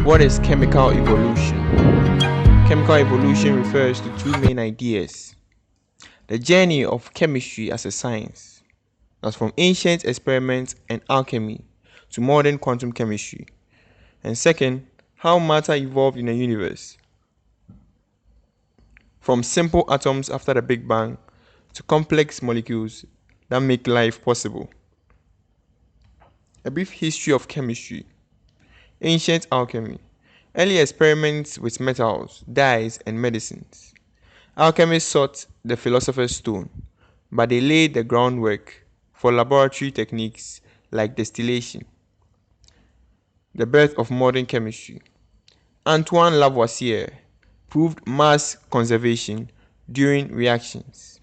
What is chemical evolution? Chemical evolution refers to two main ideas: the journey of chemistry as a science, that's from ancient experiments and alchemy to modern quantum chemistry, and second, how matter evolved in the universe, from simple atoms after the Big Bang to complex molecules that make life possible. A brief history of chemistry. Ancient alchemy. Early experiments with metals, dyes, and medicines. Alchemists sought the philosopher's stone, but they laid the groundwork for laboratory techniques like distillation. The birth of modern chemistry. Antoine Lavoisier proved mass conservation during reactions.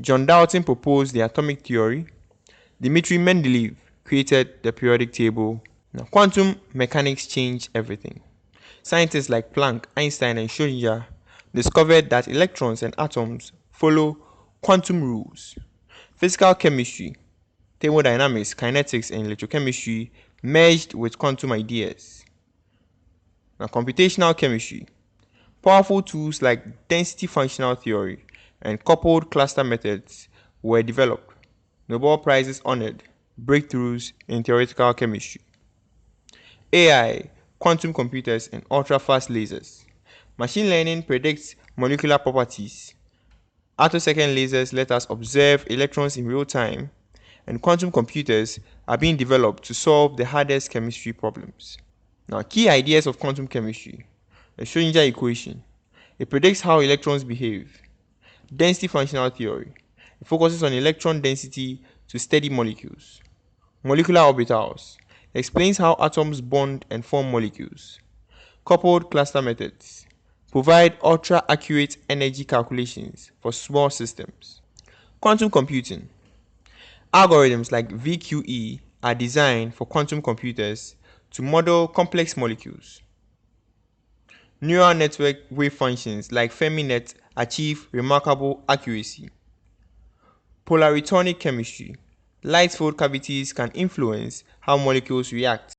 John Dalton proposed the atomic theory. Dmitri Mendeleev created the periodic table. Now, quantum mechanics changed everything. Scientists like Planck, Einstein, and Schrödinger discovered that electrons and atoms follow quantum rules. Physical chemistry, thermodynamics, kinetics, and electrochemistry merged with quantum ideas. Now, computational chemistry, powerful tools like density functional theory and coupled cluster methods were developed. Nobel Prizes honored breakthroughs in theoretical chemistry. AI, quantum computers, and ultra-fast lasers. Machine learning predicts molecular properties. Attosecond lasers let us observe electrons in real time, and quantum computers are being developed to solve the hardest chemistry problems. Now, key ideas of quantum chemistry. The Schrödinger equation. It predicts how electrons behave. Density functional theory. It focuses on electron density to study molecules. Molecular orbitals. It explains how atoms bond and form molecules. Coupled cluster methods provide ultra-accurate energy calculations for small systems. Quantum computing. Algorithms like VQE are designed for quantum computers to model complex molecules. Neural network wave functions like FermiNet achieve remarkable accuracy. Polaritonic chemistry. Light-filled cavities can influence how molecules react.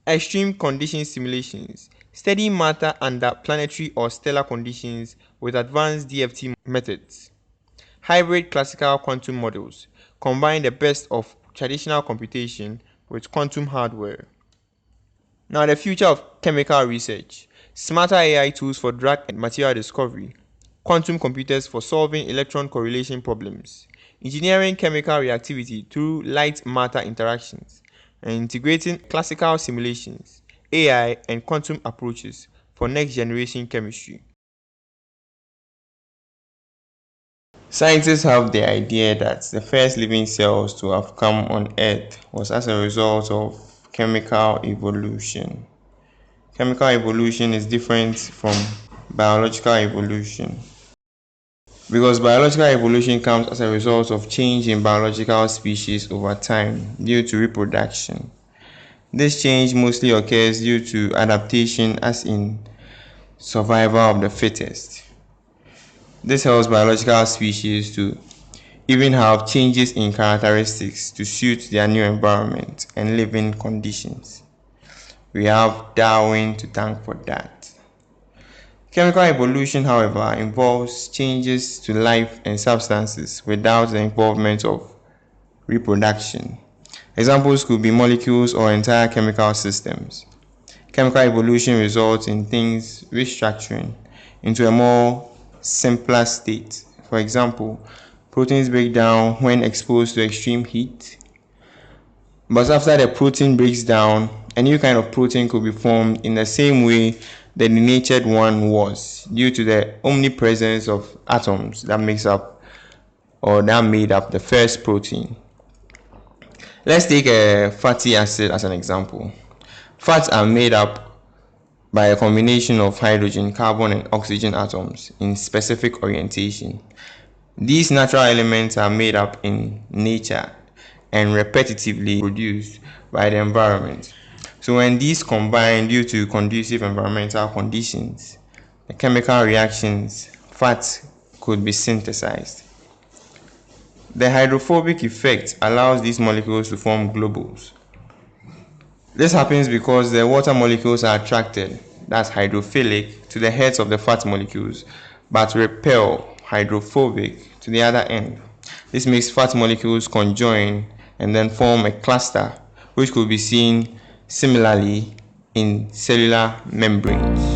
Extreme condition simulations study matter under planetary or stellar conditions with advanced DFT methods. Hybrid classical quantum models combine the best of traditional computation with quantum hardware. Now, the future of chemical research. Smarter AI tools for drug and material discovery. Quantum computers for solving electron correlation problems. Engineering chemical reactivity through light-matter interactions, and integrating classical simulations, AI, and quantum approaches for next-generation chemistry. Scientists have the idea that the first living cells to have come on Earth was as a result of chemical evolution. Chemical evolution is different from biological evolution because biological evolution comes as a result of change in biological species over time due to reproduction. This change mostly occurs due to adaptation, as in survival of the fittest. This helps biological species to even have changes in characteristics to suit their new environment and living conditions. We have Darwin to thank for that. Chemical evolution, however, involves changes to life and substances without the involvement of reproduction. Examples could be molecules or entire chemical systems. Chemical evolution results in things restructuring into a more simpler state. For example, proteins break down when exposed to extreme heat. But after the protein breaks down, a new kind of protein could be formed in the same way the denatured one was, due to the omnipresence of atoms that made up the first protein. Let's take a fatty acid as an example. Fats are made up by a combination of hydrogen, carbon, and oxygen atoms in specific orientation. These natural elements are made up in nature and repetitively produced by the environment. So when these combine due to conducive environmental conditions, the chemical reactions, fats could be synthesized. The hydrophobic effect allows these molecules to form globules. This happens because the water molecules are attracted, that's hydrophilic, to the heads of the fat molecules, but repel, hydrophobic, to the other end. This makes fat molecules conjoin and then form a cluster, which could be seen similarly in cellular membranes.